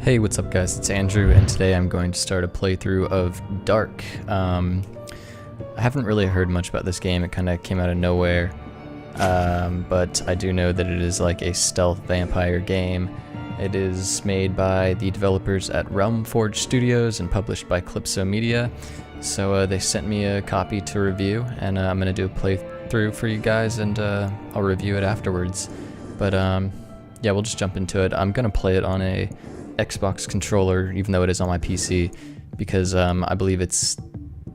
Hey, what's up guys, it's Andrew, and today I'm going to start a playthrough of Dark. I haven't really heard much about this game, it kind of came out of nowhere, but I do know that it is like a stealth vampire game. It is made by the developers at Realm Forge Studios and published by Calypso Media, so they sent me a copy to review, and I'm going to do a playthrough for you guys, and I'll review it afterwards. But yeah, we'll just jump into it. I'm going to play it on a Xbox controller, even though it is on my PC, because I believe it's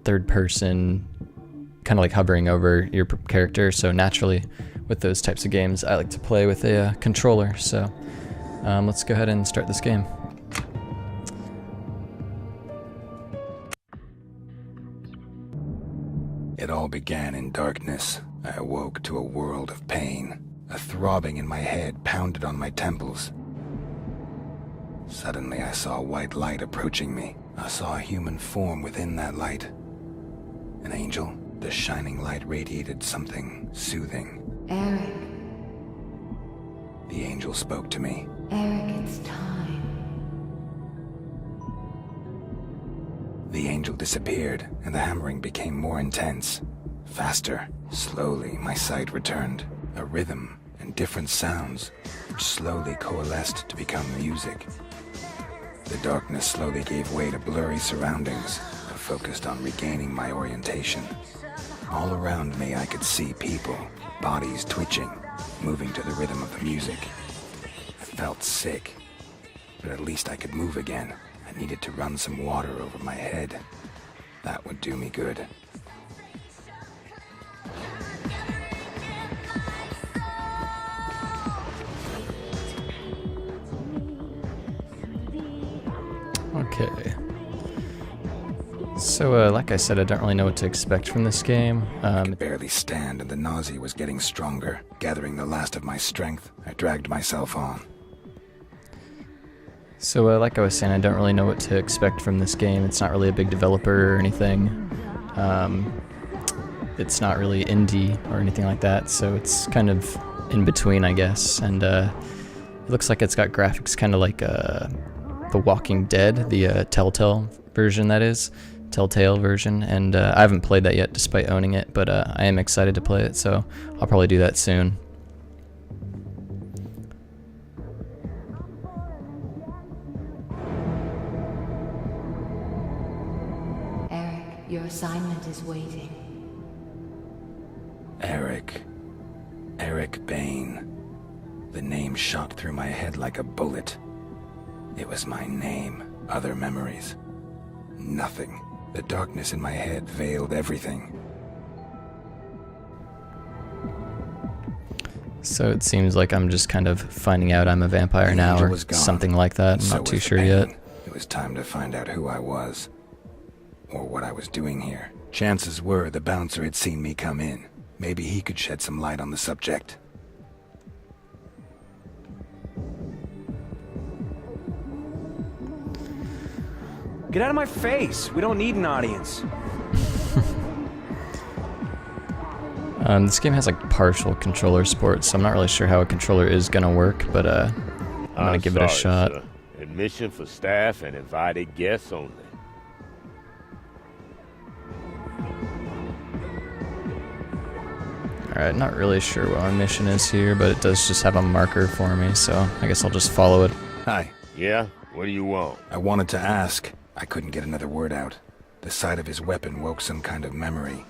third person, kind of like hovering over your character, so naturally with those types of games I like to play with a controller. So let's go ahead and start this game. It all began in darkness. I awoke to a world of pain. A throbbing in my head pounded on my temples. Suddenly I saw a white light approaching me. I saw a human form within that light. An angel. The shining light radiated something soothing. Eric. The angel spoke to me. Eric, it's time. The angel disappeared, and the hammering became more intense. Faster. Slowly, my sight returned. A rhythm and different sounds, which slowly coalesced to become music. The darkness slowly gave way to blurry surroundings. I focused on regaining my orientation. All around me I could see people, bodies twitching, moving to the rhythm of the music. I felt sick, but at least I could move again. I needed to run some water over my head. That would do me good. Okay. So, like I said, I don't really know what to expect from this game. I could barely stand, and the nausea was getting stronger. Gathering the last of my strength, I dragged myself on. So, like I was saying, I don't really know what to expect from this game. It's not really a big developer or anything. It's not really indie or anything like that, so it's kind of in between, I guess. And it looks like it's got graphics kind of like The Walking Dead, the Telltale version, that is. Telltale version, and I haven't played that yet despite owning it, but I am excited to play it, so I'll probably do that soon. Eric, your assignment is waiting. Eric. Eric Bain. The name shot through my head like a bullet. It was my name. Other memories. Nothing. The darkness in my head veiled everything. So it seems like I'm just kind of finding out I'm a vampire now, or something like that. I'm not too sure yet. It was time to find out who I was. Or what I was doing here. Chances were the bouncer had seen me come in. Maybe he could shed some light on the subject. Get out of my face! We don't need an audience. This game has like partial controller support, so I'm not really sure how a controller is gonna work, but I'm gonna give it a shot. Sir. Admission for staff and invited guests only. Alright, not really sure what my mission is here, but it does just have a marker for me, so I guess I'll just follow it. Hi. Yeah? What do you want? I wanted to ask. I couldn't get another word out. The sight of his weapon woke some kind of memory.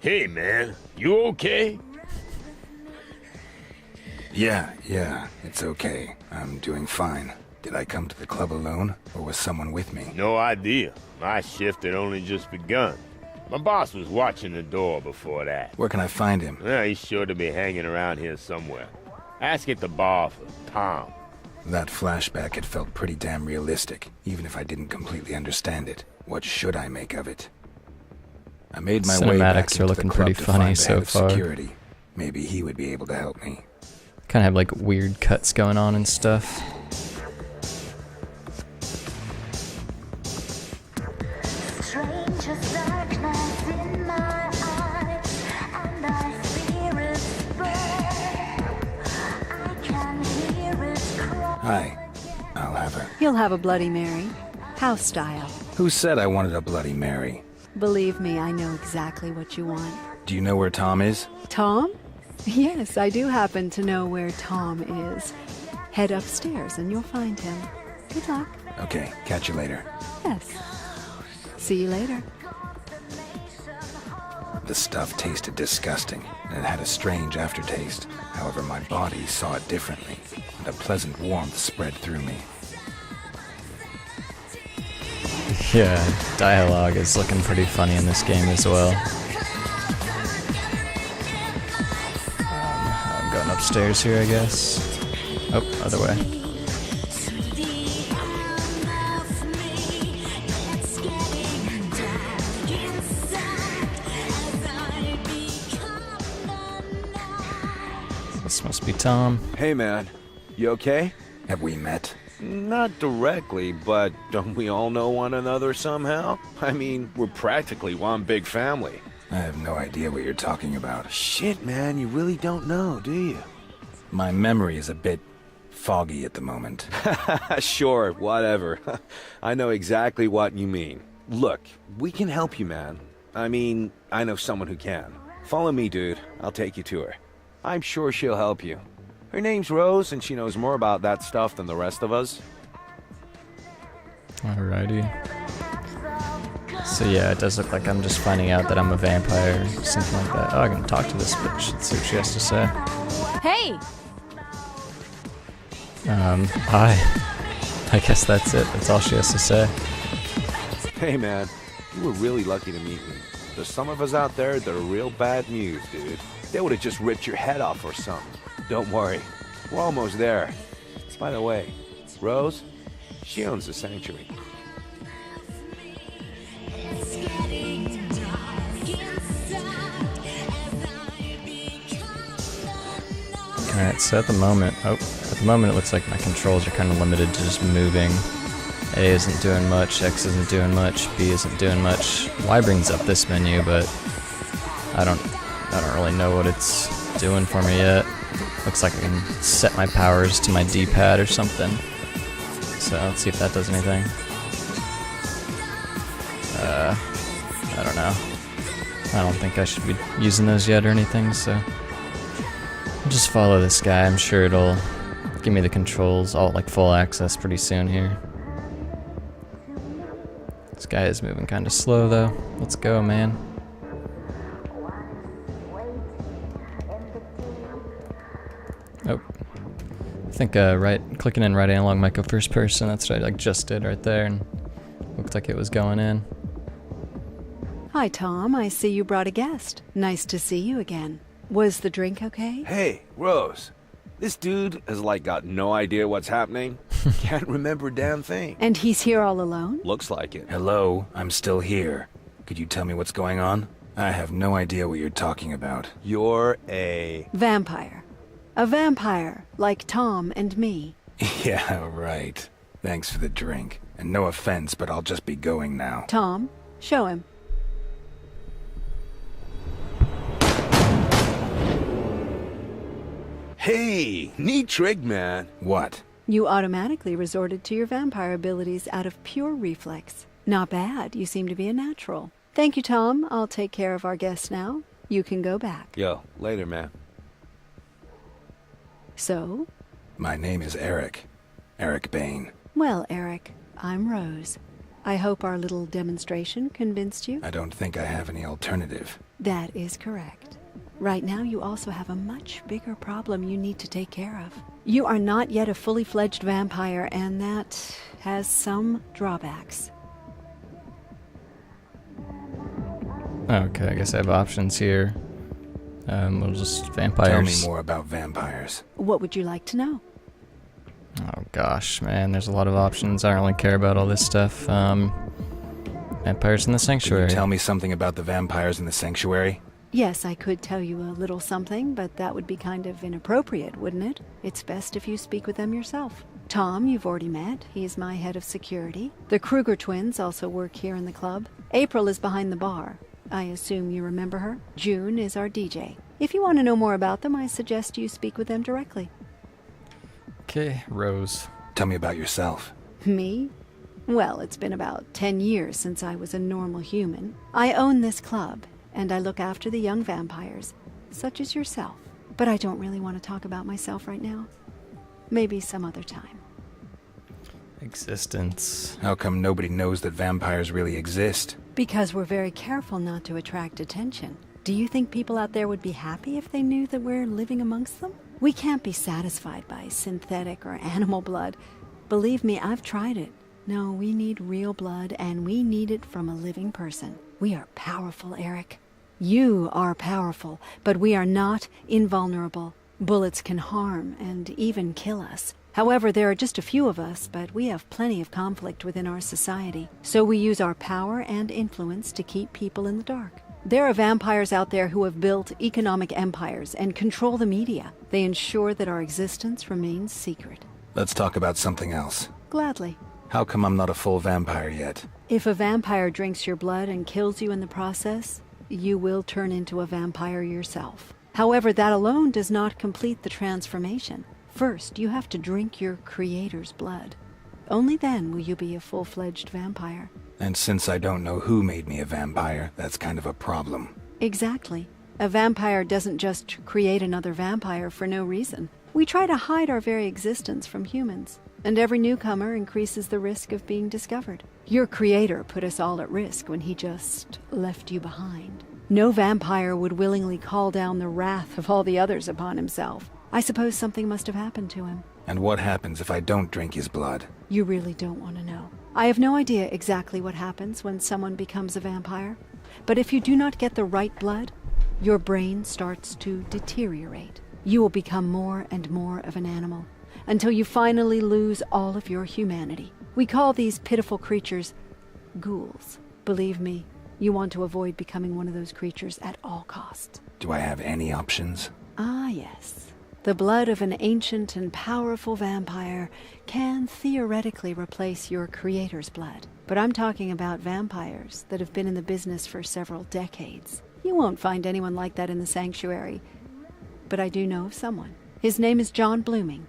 Hey man, you okay? Yeah, it's okay. I'm doing fine. Did I come to the club alone, or was someone with me? No idea. My shift had only just begun. My boss was watching the door before that. Where can I find him? Well, he's sure to be hanging around here somewhere. Ask at the bar for Tom. That flashback had felt pretty damn realistic, even if I didn't completely understand it. What should I make of it? I made my way back Cinematics into are the looking club pretty to funny find the so head of far. security. Maybe he would be able to help me. Kind of have like weird cuts going on and stuff. I'll have it. You'll have a Bloody Mary. House style. Who said I wanted a Bloody Mary? Believe me, I know exactly what you want. Do you know where Tom is? Tom? Yes, I do happen to know where Tom is. Head upstairs and you'll find him. Good luck. Okay, catch you later. Yes. See you later. The stuff tasted disgusting, and it had a strange aftertaste. However, my body saw it differently, and a pleasant warmth spread through me. Yeah, dialogue is looking pretty funny in this game as well. I'm going upstairs here, I guess. Oh, other way. This must be Tom. Hey, man. You okay? Have we met? Not directly, but don't we all know one another somehow? I mean, we're practically one big family. I have no idea what you're talking about. Shit, man, you really don't know, do you? My memory is a bit foggy at the moment. Sure, whatever. I know exactly what you mean. Look, we can help you, man. I mean, I know someone who can. Follow me, dude. I'll take you to her. I'm sure she'll help you. Her name's Rose, and she knows more about that stuff than the rest of us. Alrighty. So yeah, it does look like I'm just finding out that I'm a vampire or something like that. Oh, I can talk to this bitch. Let's see what she has to say. Hey! Hi. I guess that's it. That's all she has to say. Hey, man, you were really lucky to meet me. There's some of us out there that are real bad news, dude. They would have just ripped your head off or something. Don't worry, we're almost there. By the way, Rose, she owns the sanctuary. Alright, so at the moment, it looks like my controls are kind of limited to just moving. A isn't doing much, X isn't doing much, B isn't doing much. Y brings up this menu, but I don't really know what it's doing for me yet. Looks like I can set my powers to my D-pad or something. So let's see if that does anything. I don't know. I don't think I should be using those yet or anything, so I'll just follow this guy. I'm sure it'll give me the controls, all like full access pretty soon here. This guy is moving kind of slow though. Let's go, man. Oh, I think clicking in right analog might go first person. That's what I just did right there, and looked like it was going in. Hi, Tom. I see you brought a guest. Nice to see you again. Was the drink okay? Hey, Rose, this dude has got no idea what's happening. Can't remember a damn thing. And he's here all alone? Looks like it. Hello, I'm still here. Could you tell me what's going on? I have no idea what you're talking about. You're a... Vampire. A vampire, like Tom and me. Yeah, right. Thanks for the drink. And no offense, but I'll just be going now. Tom, show him. Hey, neat trick, man. What? You automatically resorted to your vampire abilities out of pure reflex. Not bad. You seem to be a natural. Thank you, Tom. I'll take care of our guest now. You can go back. Yo, later, man. So? My name is Eric. Eric Bain. Well, Eric, I'm Rose. I hope our little demonstration convinced you. I don't think I have any alternative. That is correct. Right now, you also have a much bigger problem you need to take care of. You are not yet a fully fledged vampire, and that has some drawbacks. Okay, I guess I have options here. We'll just vampires. Tell me more about vampires. What would you like to know? Oh gosh, man, there's a lot of options. I don't really care about all this stuff. Vampires in the sanctuary. Can you tell me something about the vampires in the sanctuary? Yes, I could tell you a little something, but that would be kind of inappropriate, wouldn't it? It's best if you speak with them yourself. Tom, you've already met. He's my head of security. The Kruger twins also work here in the club. April is behind the bar. I assume you remember her. June is our DJ. If you want to know more about them, I suggest you speak with them directly. Okay, Rose. Tell me about yourself. Me? Well, it's been about 10 years since I was a normal human. I own this club, and I look after the young vampires, such as yourself. But I don't really want to talk about myself right now. Maybe some other time. Existence. How come nobody knows that vampires really exist? Because we're very careful not to attract attention. Do you think people out there would be happy if they knew that we're living amongst them? We can't be satisfied by synthetic or animal blood. Believe me, I've tried it. No, we need real blood, and we need it from a living person. We are powerful, Eric. You are powerful, but we are not invulnerable. Bullets can harm and even kill us. However, there are just a few of us, but we have plenty of conflict within our society. So we use our power and influence to keep people in the dark. There are vampires out there who have built economic empires and control the media. They ensure that our existence remains secret. Let's talk about something else. Gladly. How come I'm not a full vampire yet? If a vampire drinks your blood and kills you in the process, you will turn into a vampire yourself. However, that alone does not complete the transformation. First, you have to drink your creator's blood. Only then will you be a full-fledged vampire. And since I don't know who made me a vampire, that's kind of a problem. Exactly. A vampire doesn't just create another vampire for no reason. We try to hide our very existence from humans, and every newcomer increases the risk of being discovered. Your creator put us all at risk when he just left you behind. No vampire would willingly call down the wrath of all the others upon himself. I suppose something must have happened to him. And what happens if I don't drink his blood? You really don't want to know. I have no idea exactly what happens when someone becomes a vampire, but if you do not get the right blood, your brain starts to deteriorate. You will become more and more of an animal, until you finally lose all of your humanity. We call these pitiful creatures ghouls. Believe me, you want to avoid becoming one of those creatures at all costs. Do I have any options? Ah, yes. The blood of an ancient and powerful vampire can theoretically replace your creator's blood. But I'm talking about vampires that have been in the business for several decades. You won't find anyone like that in the sanctuary. But I do know of someone. His name is John Blooming.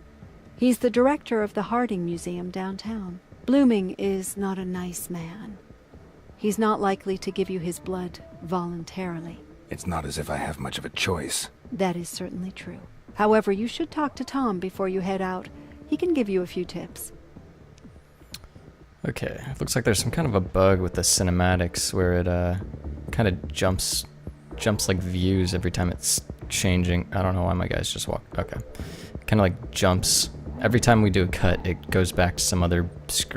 He's the director of the Harding Museum downtown. Blooming is not a nice man. He's not likely to give you his blood voluntarily. It's not as if I have much of a choice. That is certainly true. However, you should talk to Tom before you head out. He can give you a few tips. Okay, looks like there's some kind of a bug with the cinematics where it kind of jumps like views every time it's changing. I don't know why my guys just walk. Okay, kind of like jumps every time we do a cut. It goes back to some other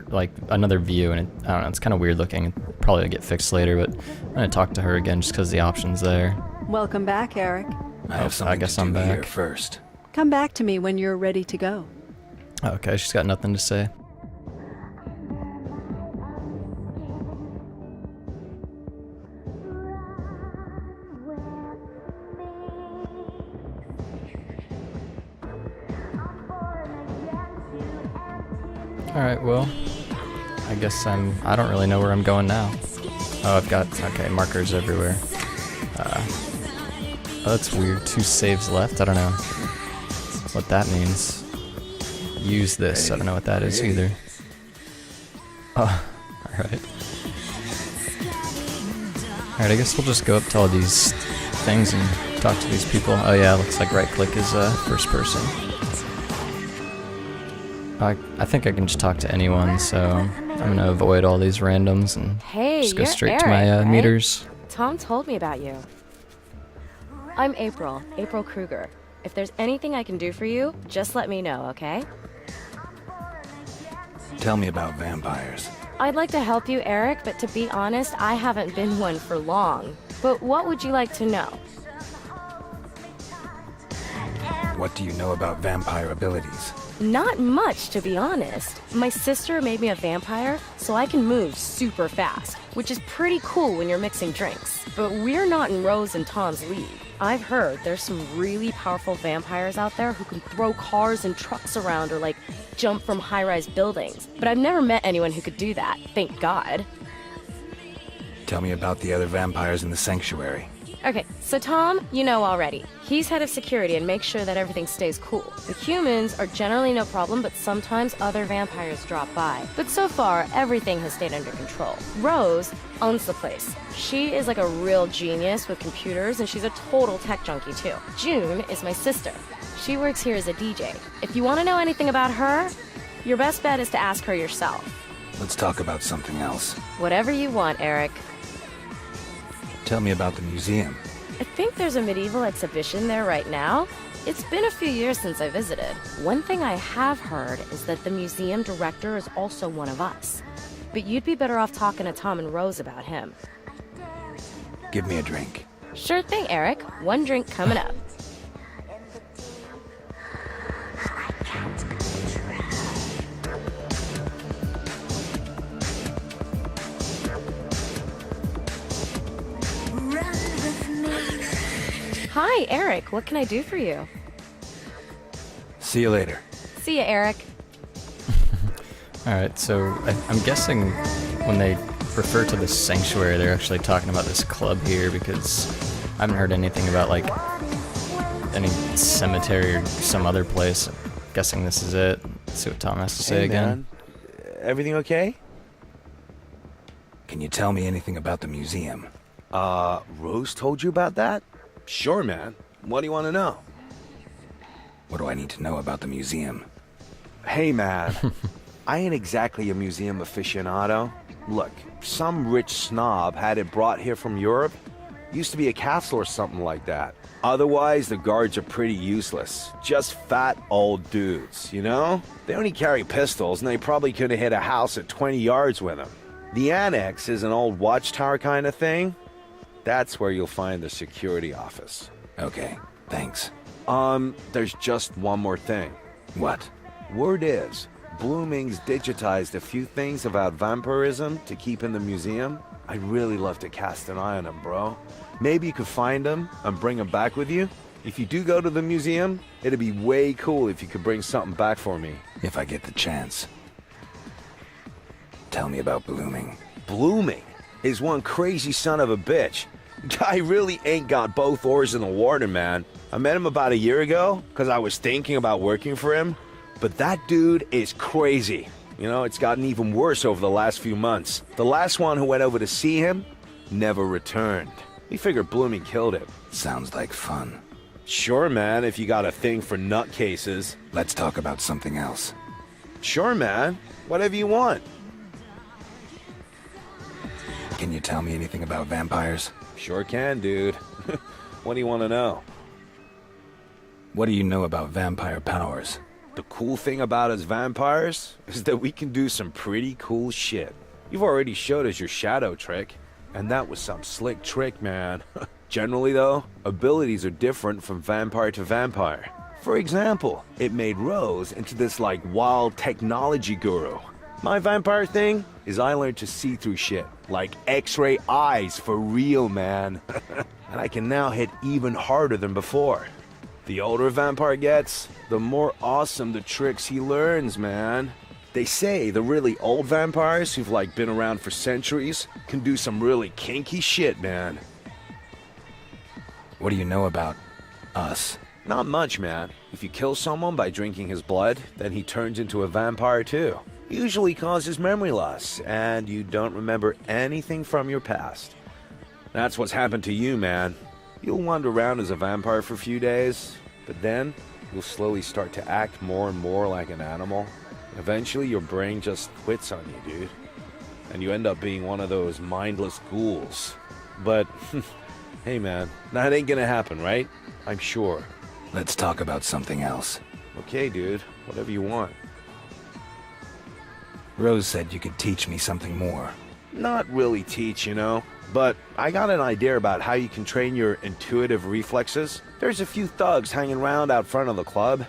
like another view, and I don't know. It's kind of weird looking. Probably gonna get fixed later, but I'm gonna talk to her again just because the option's there. Welcome back, Eric. I have something I guess to do I'm back. here first. Come back to me when you're ready to go. Okay, she's got nothing to say. Alright, well, I guess I don't really know where I'm going now. Oh, I've got, okay, markers everywhere. Oh, that's weird. 2 saves left? I don't know what that means. Use this. I don't know what that is either. Oh, alright. Alright, I guess we'll just go up to all these things and talk to these people. Oh yeah, looks like right click is first person. I think I can just talk to anyone, so I'm gonna avoid all these randoms and just go straight Eric, to my right? meters. Tom told me about you. I'm April Kruger. If there's anything I can do for you, just let me know, okay? Tell me about vampires. I'd like to help you, Eric, but to be honest, I haven't been one for long. But what would you like to know? What do you know about vampire abilities? Not much, to be honest. My sister made me a vampire, so I can move super fast, which is pretty cool when you're mixing drinks. But we're not in Rose and Tom's league. I've heard there's some really powerful vampires out there who can throw cars and trucks around or, like, jump from high-rise buildings. But I've never met anyone who could do that, thank God. Tell me about the other vampires in the sanctuary. Okay, so Tom, you know already. He's head of security and makes sure that everything stays cool. The humans are generally no problem, but sometimes other vampires drop by. But so far, everything has stayed under control. Rose owns the place. She is like a real genius with computers, and she's a total tech junkie too. June is my sister. She works here as a DJ. If you want to know anything about her, your best bet is to ask her yourself. Let's talk about something else. Whatever you want, Eric. Tell me about the museum. I think there's a medieval exhibition there right now. It's been a few years since I visited. One thing I have heard is that the museum director is also one of us. But you'd be better off talking to Tom and Rose about him. Give me a drink. Sure thing, Eric. One drink coming up. Hi, Eric. What can I do for you? See you later. See ya, Eric. Alright, so I'm guessing when they refer to the sanctuary, they're actually talking about this club here, because I haven't heard anything about, like, any cemetery or some other place. I'm guessing this is it. Let's see what Tom has to say again. Man. Everything okay? Can you tell me anything about the museum? Rose told you about that? Sure, man. What do you want to know? What do I need to know about the museum? Hey, man. I ain't exactly a museum aficionado. Look, some rich snob had it brought here from Europe. Used to be a castle or something like that. Otherwise, the guards are pretty useless. Just fat old dudes, you know? They only carry pistols, and they probably could have hit a house at 20 yards with them. The annex is an old watchtower kind of thing. That's where you'll find the security office. Okay, thanks. There's just one more thing. What? Word is, Blooming's digitized a few things about vampirism to keep in the museum. I'd really love to cast an eye on them, bro. Maybe you could find them and bring them back with you. If you do go to the museum, it'd be way cool if you could bring something back for me. If I get the chance. Tell me about Blooming. Blooming is one crazy son of a bitch. Guy really ain't got both oars in the water, man. I met him about a year ago because I was thinking about working for him. But that dude is crazy. You know, it's gotten even worse over the last few months. The last one who went over to see him never returned. We figured Blooming killed him. Sounds like fun. Sure, man, if you got a thing for nutcases. Let's talk about something else. Sure, man. Whatever you want. Can you tell me anything about vampires? Sure can, dude. What do you want to know? What do you know about vampire powers? The cool thing about us vampires is that we can do some pretty cool shit. You've already showed us your shadow trick, and that was some slick trick, man. Generally, though, abilities are different from vampire to vampire. For example, it made Rose into this, like, wild technology guru. My vampire thing is I learned to see through shit, like X-ray eyes for real, man. And I can now hit even harder than before. The older a vampire gets, the more awesome the tricks he learns, man. They say the really old vampires who've like been around for centuries can do some really kinky shit, man. What do you know about us? Not much, man. If you kill someone by drinking his blood, then he turns into a vampire too. Usually causes memory loss, and you don't remember anything from your past. That's what's happened to you, man. You'll wander around as a vampire for a few days, but then you'll slowly start to act more and more like an animal. Eventually, your brain just quits on you, dude. And you end up being one of those mindless ghouls. But, hey man, that ain't gonna happen, right? I'm sure. Let's talk about something else. Okay, dude. Whatever you want. Rose said you could teach me something more. Not really teach, you know. But I got an idea about how you can train your intuitive reflexes. There's a few thugs hanging around out front of the club.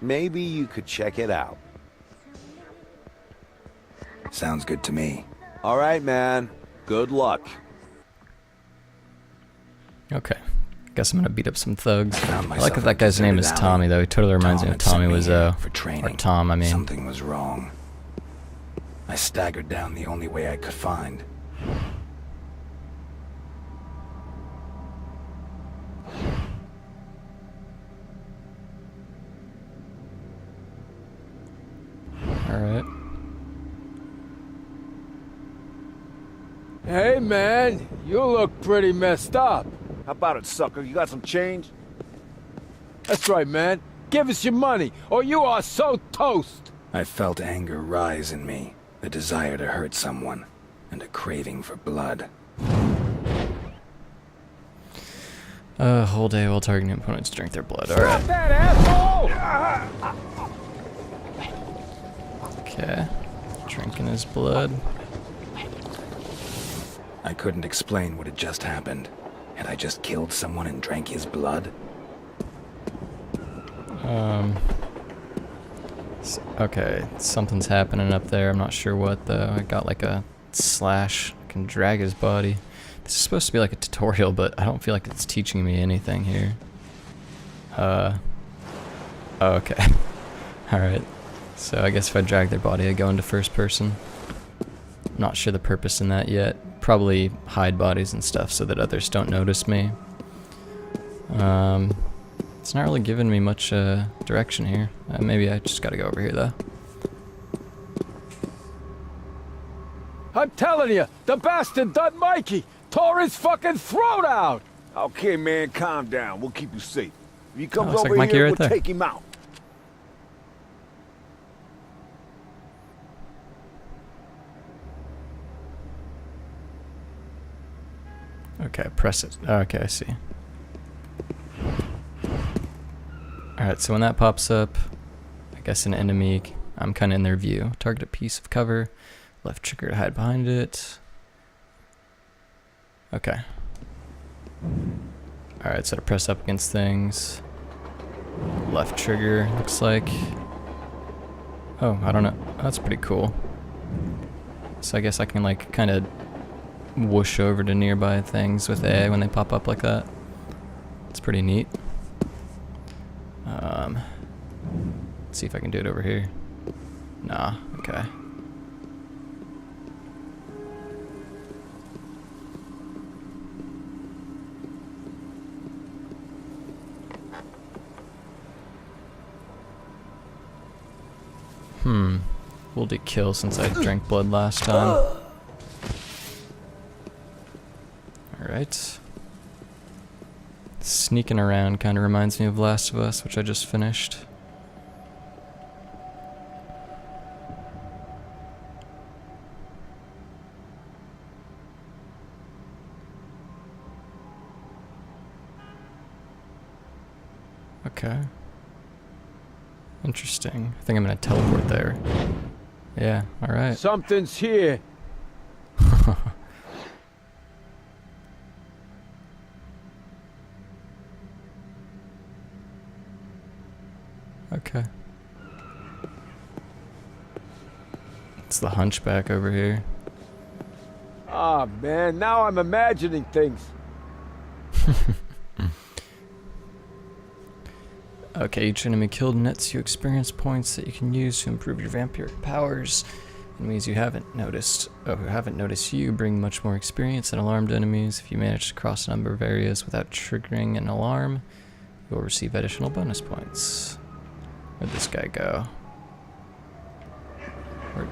Maybe you could check it out. Sounds good to me. All right, man. Good luck. Okay. Guess I'm gonna beat up some thugs. Found I myself like that that guy's name is Tommy, though. He totally reminds me of had sent Tommy here Wiseau. for training. Or Tom, I mean. Something was wrong. I staggered down the only way I could find. Hey, man, you look pretty messed up. How about it, sucker? You got some change? That's right, man. Give us your money, or you are so toast. I felt anger rise in me, the desire to hurt someone, and a craving for blood. Whole day while targeting opponents to drink their blood. Alright. That asshole! Okay. Drinking his blood. I couldn't explain what had just happened. Had I just killed someone and drank his blood? Okay, something's happening up there. I'm not sure what though. I got like a slash. I can drag his body. This is supposed to be like a tutorial, but I don't feel like it's teaching me anything here. Okay. Alright. So I guess if I drag their body, I go into first person. Not sure the purpose in that yet. Probably hide bodies and stuff so that others don't notice me. It's not really giving me much direction here. Maybe I just gotta go over here though. I'm telling you, the bastard done Mikey. Tore his fucking throat out. Okay, man, calm down. We'll keep you safe. If he comes looks like over Mikey here, right we'll there. take him out. Okay, press it. Okay, I see. Alright, so when that pops up, I guess an enemy, I'm kind of in their view. Target a piece of cover, left trigger to hide behind it. Okay. Alright, so to press up against things. Left trigger, looks like. Oh, I don't know. That's pretty cool. So I guess I can like kind of whoosh over to nearby things with A when they pop up like that. It's pretty neat. Let's see if I can do it over here. Nah, okay. Will do kill since I drank blood last time. Alright. Sneaking around kind of reminds me of Last of Us, which I just finished. Okay. Interesting. I think I'm gonna teleport there. Yeah, alright. Something's here. Okay. It's the hunchback over here. Ah, man, now I'm imagining things. Okay, each enemy killed nets you experience points that you can use to improve your vampiric powers. Enemies you haven't noticed, who haven't noticed you, bring much more experience than alarmed enemies. If you manage to cross a number of areas without triggering an alarm, you will receive additional bonus points. Where'd this guy go?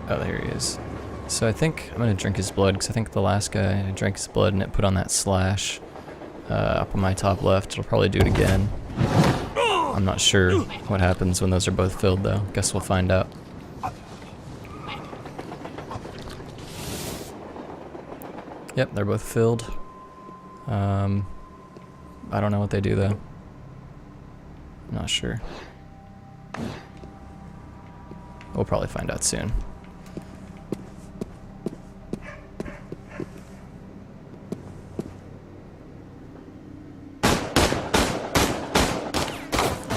Oh, there he is. So I think I'm gonna drink his blood, because I think the last guy, I drank his blood and it put on that slash up on my top left. It'll probably do it again. I'm not sure what happens when those are both filled though. Guess we'll find out. Yep, they're both filled. I don't know what they do though. Not sure. We'll probably find out soon.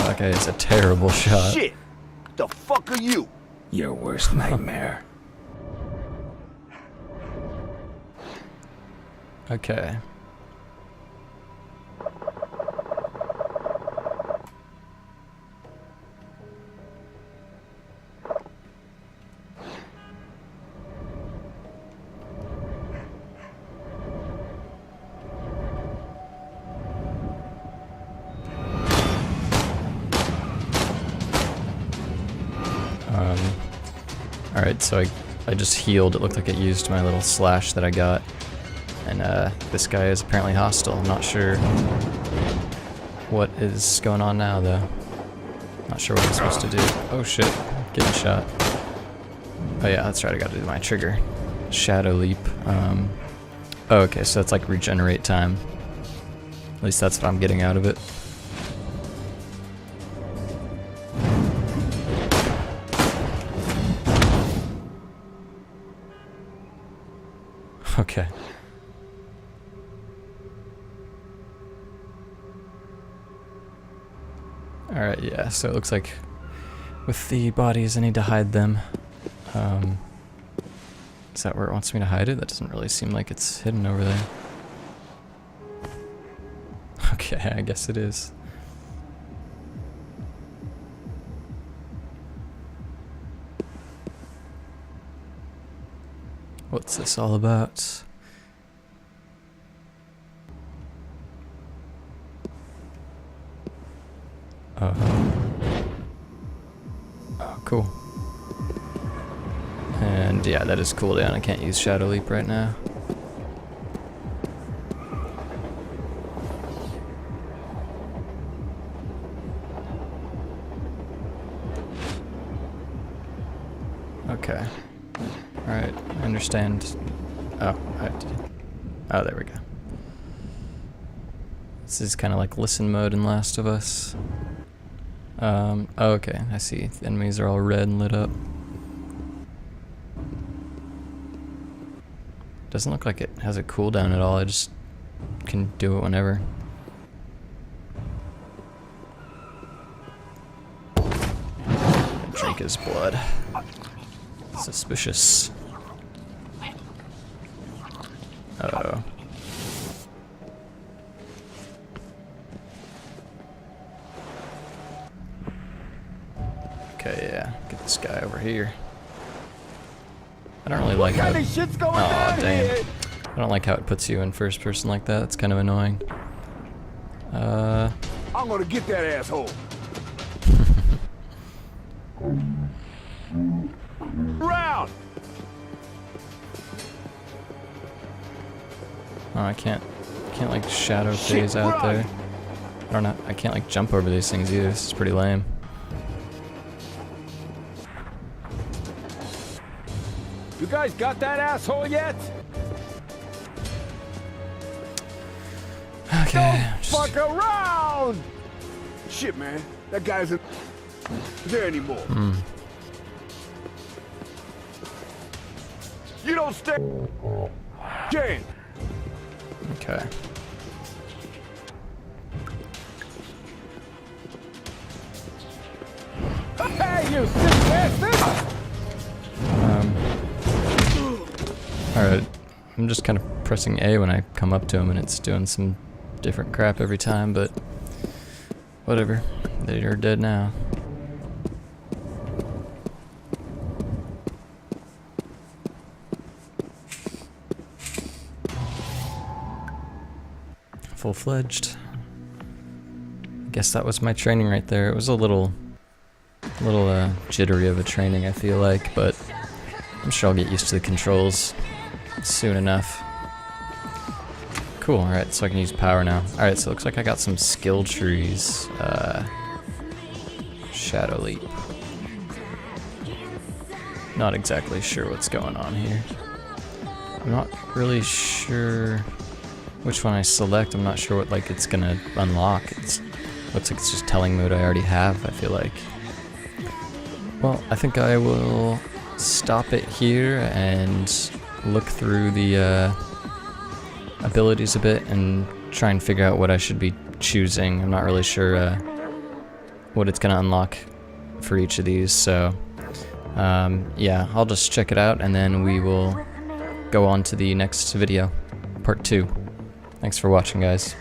Okay, it's a terrible shot. Shit! The fuck are you? Your worst nightmare. Okay. Alright, so I just healed. It looked like it used my little slash that I got. and this guy is apparently hostile. I'm not sure what is going on now, though. Not sure what I'm supposed to do. Oh shit, getting shot. Oh yeah, that's right, I gotta do my trigger. Shadow leap. Oh, okay, so it's like regenerate time. At least that's what I'm getting out of it. Okay. Alright, yeah, so it looks like with the bodies I need to hide them. Is that where it wants me to hide it? That doesn't really seem like it's hidden over there. Okay, I guess it is. What's this all about? Oh, cool. And yeah, that is cooldown. I can't use Shadow Leap right now. Okay. Alright, I understand. Oh, oh, there we go. This is kind of like listen mode in Last of Us. Oh, okay, I see. The enemies are all red and lit up. Doesn't look like it has a cooldown at all. I just can do it whenever. Drink his blood. Suspicious. Uh-oh. Okay, yeah. Get this guy over here. I don't really like how... Aw, damn. I don't like how it puts you in first person like that. It's kind of annoying. I'm gonna get that asshole. Round. Oh, I can't like shadow phase out there. I don't know. I can't like jump over these things either. This is pretty lame. You guys got that asshole yet? Okay. Don't fuck around! Shit, man. That guy isn't there anymore. You don't stay. Jane. Okay. Hey, you sick bastard! Alright. I'm just kind of pressing A when I come up to him and it's doing some different crap every time, but whatever. They are dead now. Full-fledged. Guess that was my training right there. It was a little jittery of a training, I feel like, but I'm sure I'll get used to the controls soon enough. Cool, alright, so I can use power now. Alright, so it looks like I got some skill trees. Shadow Leap. Not exactly sure what's going on here. I'm not really sure which one I select. I'm not sure what like it's gonna unlock. Looks like it's just telling me what I already have, I feel like. Well, I think I will stop it here and look through the abilities a bit and try and figure out what I should be choosing. I'm not really sure what it's gonna unlock for each of these, so yeah, I'll just check it out and then we will go on to the next video, part 2. Thanks for watching, guys.